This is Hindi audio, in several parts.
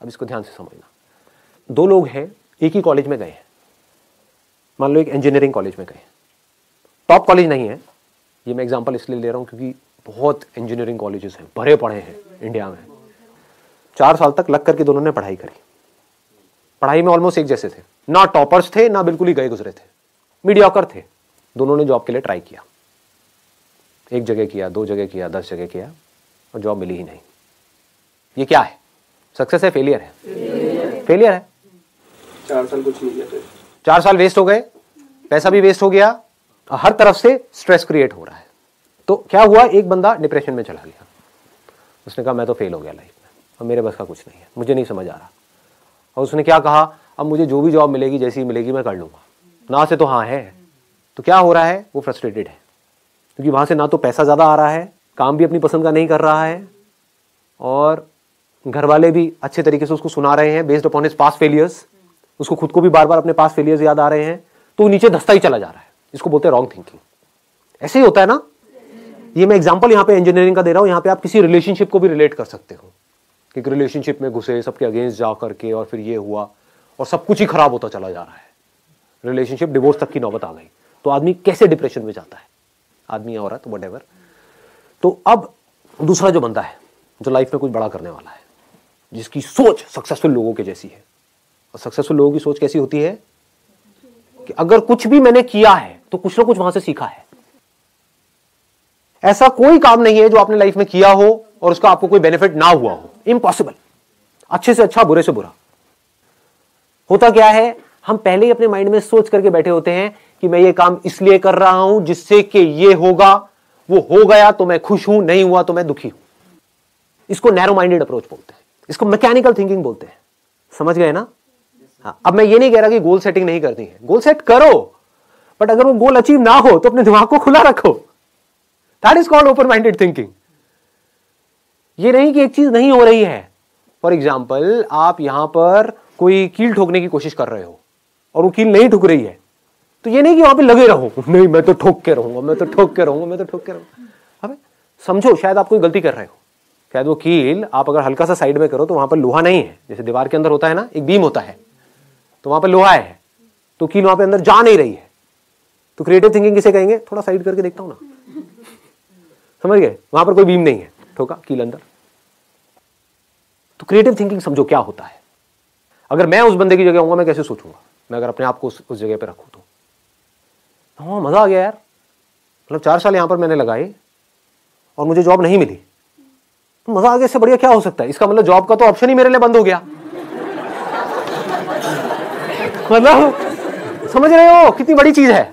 अब इसको ध्यान से समझना। दो लोग हैं, एक ही कॉलेज में गए हैं, मान लो एक इंजीनियरिंग कॉलेज में गए, टॉप कॉलेज नहीं है, ये मैं एग्जांपल इसलिए ले रहा हूं क्योंकि बहुत इंजीनियरिंग कॉलेजेस हैं, भरे पड़े हैं इंडिया में। 4 साल तक लग करके दोनों ने पढ़ाई करी, पढ़ाई में ऑलमोस्ट एक जैसे थे, ना टॉपर्स थे ना बिल्कुल ही गए गुजरे थे, मीडियोकर थे। दोनों ने जॉब के लिए ट्राई किया, एक जगह किया, 2 जगह किया, 10 जगह किया और जॉब मिली ही नहीं। ये क्या है, सक्सेस है फेलियर है? फेलियर है। 4 साल कुछ नहीं किया, 4 साल वेस्ट हो गए, पैसा भी वेस्ट हो गया, हर तरफ से स्ट्रेस क्रिएट हो रहा है। तो क्या हुआ, एक बंदा डिप्रेशन में चला गया, उसने कहा मैं तो फेल हो गया लाइफ में, अब मेरे बस का कुछ नहीं है, मुझे नहीं समझ आ रहा। और उसने क्या कहा, अब मुझे जो भी जॉब मिलेगी जैसी ही मिलेगी मैं कर लूंगा, ना से तो हाँ है। तो क्या हो रहा है, वो फ्रस्ट्रेटेड है क्योंकि वहां से ना तो पैसा ज्यादा आ रहा है, काम भी अपनी पसंद का नहीं कर रहा है, और घर वाले भी अच्छे तरीके से उसको सुना रहे हैं based upon his past failures, उसको खुद को भी बार बार अपने पास्ट फेलियर्स याद आ रहे हैं, तो नीचे धंसता ही चला जा रहा है। इसको बोलते हैं रॉन्ग थिंकिंग। ऐसे ही होता है ना। ये मैं एग्जांपल यहाँ पे इंजीनियरिंग का दे रहा हूँ, यहाँ पे आप किसी रिलेशनशिप को भी रिलेट कर सकते हो कि एक रिलेशनशिप में घुसे, सबके अगेंस्ट जा करके, और फिर ये हुआ और सब कुछ ही खराब होता चला जा रहा है, रिलेशनशिप डिवोर्स तक की नौबत आ गई, तो आदमी कैसे डिप्रेशन में जाता है, आदमी या औरत व्हाटएवर। तो अब दूसरा जो बंदा है जो लाइफ में कुछ बड़ा करने वाला है, जिसकी सोच सक्सेसफुल लोगों के जैसी है, और सक्सेसफुल लोगों की सोच कैसी होती है कि अगर कुछ भी मैंने किया है तो कुछ ना कुछ वहां से सीखा है। ऐसा कोई काम नहीं है जो आपने लाइफ में किया हो और उसका आपको कोई बेनिफिट ना हुआ हो, इम्पॉसिबल। अच्छे से अच्छा, बुरे से बुरा। होता क्या है, हम पहले ही अपने माइंड में सोच करके बैठे होते हैं कि मैं ये काम इसलिए कर रहा हूं जिससे कि ये होगा, वो हो गया तो मैं खुश हूं, नहीं हुआ तो मैं दुखी हूं। इसको नैरो माइंडेड अप्रोच बोलते हैं, इसको मैकेनिकल थिंकिंग बोलते हैं। समझ गए ना? हाँ, अब मैं ये नहीं कह रहा कि गोल सेटिंग नहीं करनी है, गोल सेट करो, बट अगर वो गोल अचीव ना हो तो अपने दिमाग को खुला रखो। That is called open minded thinking. ये नहीं कि एक चीज नहीं हो रही है। फॉर एग्जाम्पल, आप यहां पर कोई कील ठोकने की कोशिश कर रहे हो और वो कील नहीं ठुक रही है, तो ये नहीं कि वहां पे लगे रहो, नहीं मैं तो ठोक के रहूंगा, मैं तो ठोक के रहूंगा, मैं तो ठोक के रहूंगा। अबे समझो, शायद आप कोई गलती कर रहे हो, शायद वो कील आप अगर हल्का सा साइड में करो तो वहां पर लोहा नहीं है, जैसे दीवार के अंदर होता है ना, एक बीम होता है, तो वहां पर लोहा है, तो कील वहां पे अंदर जा नहीं रही है। तो क्रिएटिव थिंकिंग किसे कहेंगे? थोड़ा साइड करके देखता हूं ना, समझ गए? वहां पर कोई बीम नहीं है, ठोका कील अंदर। तो क्रिएटिव थिंकिंग समझो क्या होता है। अगर मैं उस बंदे की जगह होऊंगा, मैं कैसे सोचूंगा? मैं अगर अपने आप को उस जगह पे रखूं तो हाँ, मजा आ गया यार, मतलब 4 साल यहां पर मैंने लगाए और मुझे जॉब नहीं मिली, तो मजा आ गया, इससे बढ़िया क्या हो सकता है? इसका मतलब जॉब का तो ऑप्शन ही मेरे लिए बंद हो गया। मतलब समझ रहे हो कितनी बड़ी चीज है?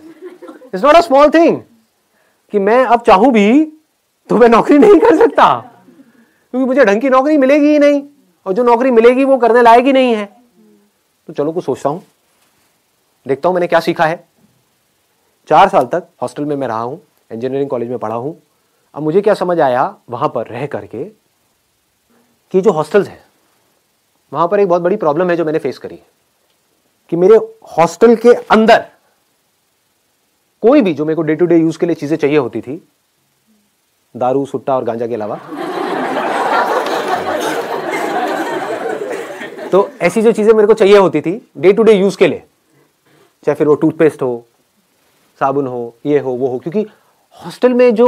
It's not a small thing कि मैं अब चाहूं भी तो मैं नौकरी नहीं कर सकता, क्योंकि मुझे ढंग की नौकरी मिलेगी ही नहीं, और जो नौकरी मिलेगी वो करने लायक ही नहीं है। तो चलो कुछ सोचता हूं, देखता हूं मैंने क्या सीखा है। 4 साल तक हॉस्टल में मैं रहा हूं, इंजीनियरिंग कॉलेज में पढ़ा हूं। अब मुझे क्या समझ आया वहां पर रह करके कि जो हॉस्टल्स हैं वहां पर एक बहुत बड़ी प्रॉब्लम है जो मैंने फेस करी, कि मेरे हॉस्टल के अंदर कोई भी जो मेरे को डे टू डे यूज के लिए चीजें चाहिए होती थी, दारू, सुट्टा और गांजा के अलावा, तो ऐसी जो चीजें मेरे को चाहिए होती थी डे टू डे यूज के लिए, चाहे फिर वो टूथपेस्ट हो, साबुन हो, ये हो, वो हो, क्योंकि हॉस्टल में जो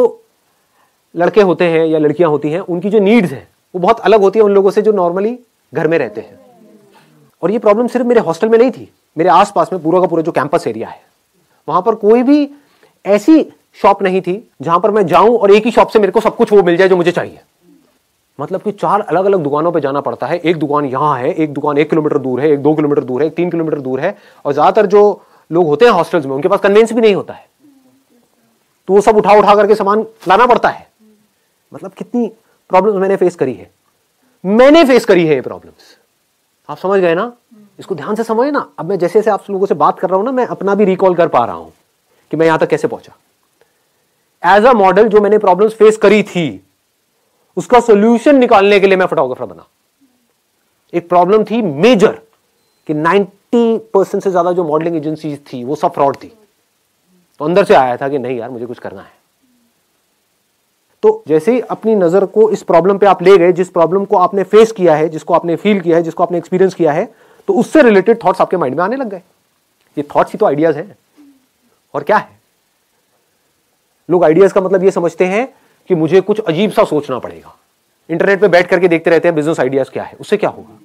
लड़के होते हैं या लड़कियां होती हैं, उनकी जो नीड्स हैं वो बहुत अलग होती है उन लोगों से जो नॉर्मली घर में रहते हैं। और ये प्रॉब्लम सिर्फ मेरे हॉस्टल में नहीं थी, मेरे आसपास में पूरा का पूरा जो कैंपस एरिया है, वहां पर कोई भी ऐसी शॉप नहीं थी जहां पर मैं जाऊं और एक ही शॉप से मेरे को सब कुछ वो मिल जाए जो मुझे चाहिए। मतलब कि 4 अलग अलग दुकानों पे जाना पड़ता है। एक दुकान यहां है, एक दुकान 1 किलोमीटर दूर है, एक 2 किलोमीटर दूर है, एक 3 किलोमीटर दूर है, और ज्यादातर जो लोग होते हैं हॉस्टल्स में उनके पास कन्वेंस भी नहीं होता है, तो वो सब उठा उठा करके सामान लाना पड़ता है। मतलब कितनी प्रॉब्लम्स मैंने फेस करी है, मैंने फेस करी है ये प्रॉब्लम्स। आप समझ गए ना? इसको ध्यान से समझे ना। अब मैं जैसे जैसे आप लोगों से बात कर रहा हूं ना, मैं अपना भी रिकॉल कर पा रहा हूं कि मैं यहां तक कैसे पहुंचा। एज अ मॉडल जो मैंने प्रॉब्लम्स फेस करी थी, उसका सोल्यूशन निकालने के लिए मैं फोटोग्राफर बना। एक प्रॉब्लम थी मेजर कि 90% से ज्यादा जो मॉडलिंग एजेंसीज थी वो सब फ्रॉड थी। तो अंदर से आया था कि नहीं यार, मुझे कुछ करना है। तो जैसे ही अपनी नजर को इस प्रॉब्लम पे आप ले गए, जिस प्रॉब्लम को आपने फेस किया है, जिसको आपने फील किया है, जिसको आपने एक्सपीरियंस किया है, तो उससे रिलेटेड थॉट्स आपके माइंड में आने लग गए। ये थॉट्स ही तो आइडियाज हैं, और क्या है। लोग आइडियाज का मतलब ये समझते हैं कि मुझे कुछ अजीब सा सोचना पड़ेगा। इंटरनेट पे बैठ करके देखते रहते हैं बिजनेस आइडियाज क्या है, उससे क्या होगा।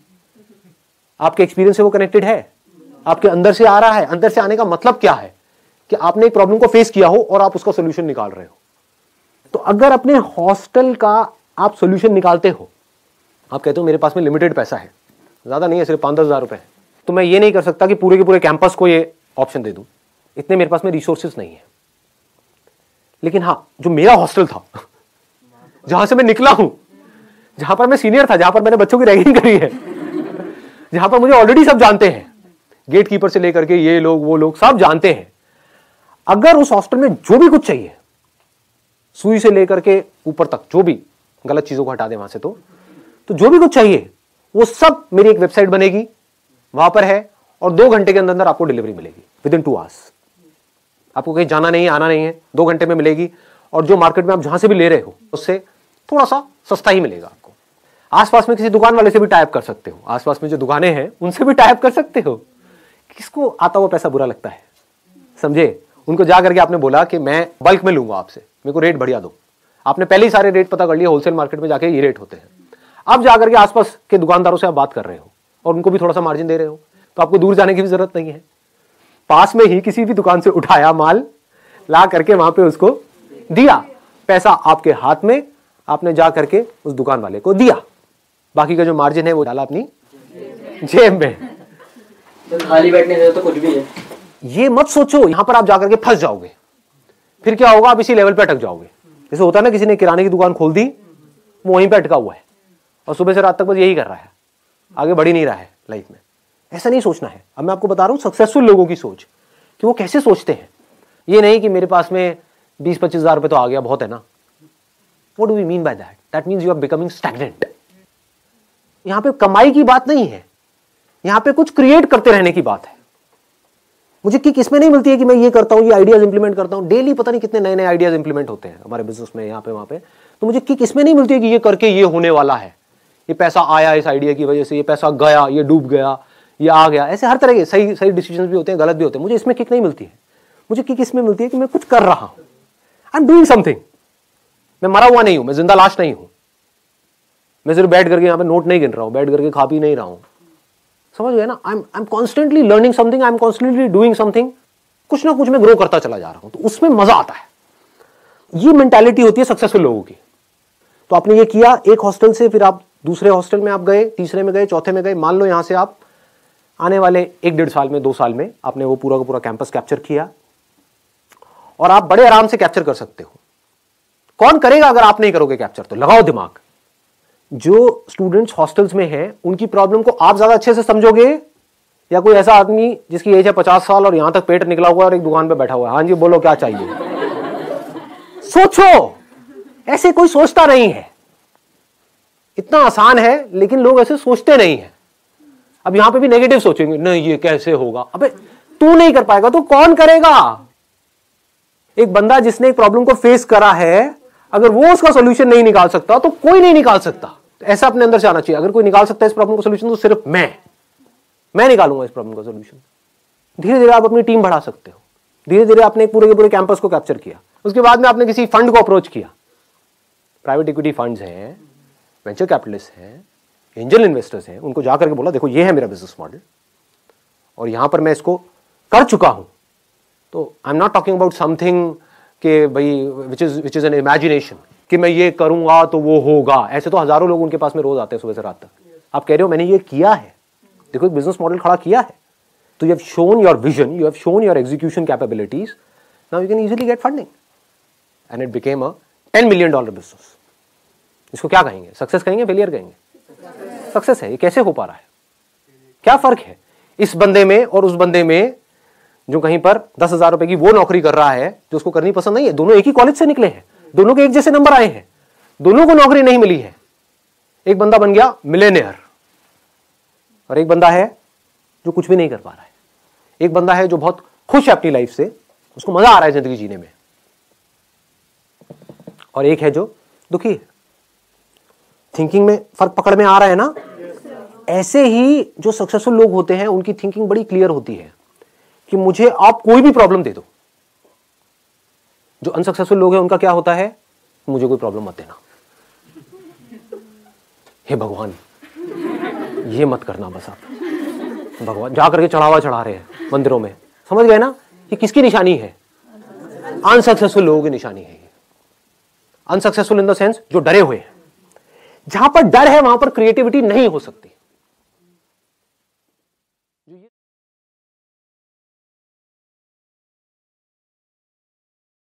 आपके एक्सपीरियंस से वो कनेक्टेड है, आपके अंदर से आ रहा है। अंदर से आने का मतलब क्या है कि आपने एक प्रॉब्लम को फेस किया हो और आप उसका सोल्यूशन निकाल रहे हो। तो अगर अपने हॉस्टल का आप सोल्यूशन निकालते हो, आप कहते हो मेरे पास में लिमिटेड पैसा है, ज्यादा नहीं है, सिर्फ 5-10 हज़ार रुपए है, तो मैं ये नहीं कर सकता कि पूरे के पूरे कैंपस को ये ऑप्शन दे दूं, इतने मेरे पास में रिसोर्सेज नहीं है। लेकिन हाँ, जो मेरा हॉस्टल था, जहां से मैं निकला हूं, जहां पर मैं सीनियर था, जहां पर मैंने बच्चों की रैगिंग करी है, जहां पर मुझे ऑलरेडी सब जानते हैं, गेट कीपर से लेकर के ये लोग वो लोग सब जानते हैं। अगर उस हॉस्टल में जो भी कुछ चाहिए, सुई से लेकर के ऊपर तक, जो भी गलत चीजों को हटा दे वहां से, तो जो भी कुछ चाहिए वो सब मेरी एक वेबसाइट बनेगी, वहां पर है, और 2 घंटे के अंदर अंदर आपको डिलीवरी मिलेगी, विदिन 2 आवर्स। आपको कहीं जाना नहीं है, आना नहीं है, 2 घंटे में मिलेगी। और जो मार्केट में आप जहां से भी ले रहे हो उससे थोड़ा सा सस्ता ही मिलेगा आपको। आसपास में किसी दुकान वाले से भी टाइप कर सकते हो, आसपास में जो दुकानें हैं उनसे भी टाइप कर सकते हो। किसको आता हुआ पैसा बुरा लगता है, समझे। उनको जा करके आपने बोला कि मैं बल्क में लूंगा आपसे, मेरे को रेट बढ़िया दो। आपने पहले ही सारे रेट पता कर लिए, होलसेल मार्केट में जाके ये रेट होते हैं। अब जाकर के आसपास के दुकानदारों से आप बात कर रहे हो और उनको भी थोड़ा सा मार्जिन दे रहे हो, तो आपको दूर जाने की भी जरूरत नहीं है। पास में ही किसी भी दुकान से उठाया माल, ला करके वहां पे उसको दिया, पैसा आपके हाथ में, आपने जा करके उस दुकान वाले को दिया, बाकी का जो मार्जिन है वो डाला अपनी जेब में। तो खाली बैठने से तो कुछ भी है। ये मत सोचो यहां पर आप जाकर के फंस जाओगे, फिर क्या होगा, आप इसी लेवल पे अटक जाओगे। जैसे होता है ना, किसी ने किराने की दुकान खोल दी, वो वहीं पे अटका हुआ है और सुबह से रात तक बस यही कर रहा है, आगे बढ़ ही नहीं रहा है लाइफ में। ऐसा नहीं सोचना है। अब मैं आपको बता रहा हूं सक्सेसफुल लोगों की सोच, कि वो कैसे सोचते हैं। ये नहीं कि मेरे पास में 20-25 हज़ार रुपए तो आ गया, बहुत है ना। What do we mean by that? That means you are becoming stagnant. यहां पे कमाई की बात नहीं है, यहां पे कुछ क्रिएट करते रहने की बात है। मुझे किक इसमें नहीं मिलती है कि मैं ये करता हूं, ये आइडियाज इंप्लीमेंट करता हूं। डेली पता नहीं कितने नए नए आइडियाज इंप्लीमेंट होते हैं हमारे बिजनेस में, यहाँ पे वहां पे। तो मुझे किक इसमें नहीं मिलती है कि ये करके ये होने वाला है, ये पैसा आया इस आइडिया की वजह से, ये पैसा गया, ये डूब गया, ये आ गया। ऐसे हर तरह के सही सही डिसीजन भी होते हैं, गलत भी होते हैं। मुझे इसमें किक नहीं मिलती है। मुझे किक इसमें मिलती है कि मैं कुछ कर रहा हूं, आई एम डूइंग समथिंग। मैं मरा हुआ नहीं हूं, मैं जिंदा लाश नहीं हूं। मैं सिर्फ बैठ करके यहाँ पे नोट नहीं गिन रहा हूं, बैठ करके खा पी नहीं रहा हूं। समझ गए ना। I am constantly learning something, I am constantly doing something. कुछ ना कुछ मैं ग्रो करता चला जा रहा हूं, तो उसमें मजा आता है। ये मेंटालिटी होती है सक्सेसफुल लोगों की। तो आपने ये किया एक हॉस्टल से, फिर आप दूसरे हॉस्टल में आप गए, तीसरे में गए, चौथे में गए। मान लो यहां से आप आने वाले 1-1.5 साल में, 2 साल में आपने वो पूरा का पूरा कैंपस कैप्चर किया, और आप बड़े आराम से कैप्चर कर सकते हो। कौन करेगा अगर आप नहीं करोगे कैप्चर? तो लगाओ दिमाग। जो स्टूडेंट्स हॉस्टल्स में हैं उनकी प्रॉब्लम को आप ज्यादा अच्छे से समझोगे, या कोई ऐसा आदमी जिसकी एज है 50 साल और यहां तक पेट निकला हुआ है और एक दुकान पे बैठा हुआ है, हाँ जी बोलो क्या चाहिए? सोचो। ऐसे कोई सोचता नहीं है। इतना आसान है, लेकिन लोग ऐसे सोचते नहीं है। अब यहां पे भी नेगेटिव सोचेंगे, नहीं ये कैसे होगा। अबे तू नहीं कर पाएगा तो कौन करेगा? एक बंदा जिसने एक प्रॉब्लम को फेस करा है, अगर वो उसका सोल्यूशन नहीं निकाल सकता तो कोई नहीं निकाल सकता। ऐसा अपने अंदर से आना चाहिए, अगर कोई निकाल सकता है इस प्रॉब्लम का सोल्यूशन तो सिर्फ मैं निकालूंगा इस प्रॉब्लम का सोल्यूशन। धीरे धीरे आप अपनी टीम बढ़ा सकते हो। धीरे धीरे आपने पूरे के पूरे कैंपस को कैप्चर किया। उसके बाद में आपने किसी फंड को अप्रोच किया। प्राइवेट इक्विटी फंड्स हैं, वेंचर कैपिटलिस्ट हैं, एंजल इन्वेस्टर्स हैं। उनको जाकर के बोला देखो ये है मेरा बिजनेस मॉडल और यहां पर मैं इसको कर चुका हूं। तो I am not talking about something कि भाई विच इज एन इमेजिनेशन कि मैं ये करूंगा तो वो होगा। ऐसे तो हजारों लोग उनके पास में रोज आते हैं सुबह से रात तक। आप कह रहे हो मैंने ये किया है, देखो एक बिजनेस मॉडल खड़ा किया है। तो you have shown your vision, you have shown your execution capabilities, now you can easily get funding and it became a $10 million business. इसको क्या कहेंगे? सक्सेस कहेंगे, फेलियर कहेंगे? सक्सेस है। ये कैसे हो पा रहा है? क्या फर्क है इस बंदे में और उस बंदे में जो कहीं पर 10,000 रुपए की वो नौकरी कर रहा है जो उसको करनी पसंद नहीं है? दोनों एक ही कॉलेज से निकले हैं, दोनों के एक जैसे नंबर आए हैं, दोनों को नौकरी नहीं मिली है। एक बंदा बन गया मिलेनियर और एक बंदा है जो कुछ भी नहीं कर पा रहा है। एक बंदा है जो बहुत खुश है अपनी लाइफ से, उसको मजा आ रहा है जिंदगी जीने में, और एक है जो दुखी है। थिंकिंग में फर्क पकड़ में आ रहा है ना? ऐसे ही जो सक्सेसफुल लोग होते हैं उनकी थिंकिंग बड़ी क्लियर होती है कि मुझे आप कोई भी प्रॉब्लम दे दो। जो अनसक्सेसफुल लोग हैं उनका क्या होता है? मुझे कोई प्रॉब्लम मत देना, हे भगवान ये मत करना बस आप। भगवान जा करके चढ़ावा चढ़ा रहे हैं मंदिरों में, समझ गए ना? ये किसकी निशानी है? अनसक्सेसफुल लोगों की निशानी है। अनसक्सेसफुल इन द सेंस जो डरे हुए हैं। जहां पर डर है वहां पर क्रिएटिविटी नहीं हो सकती।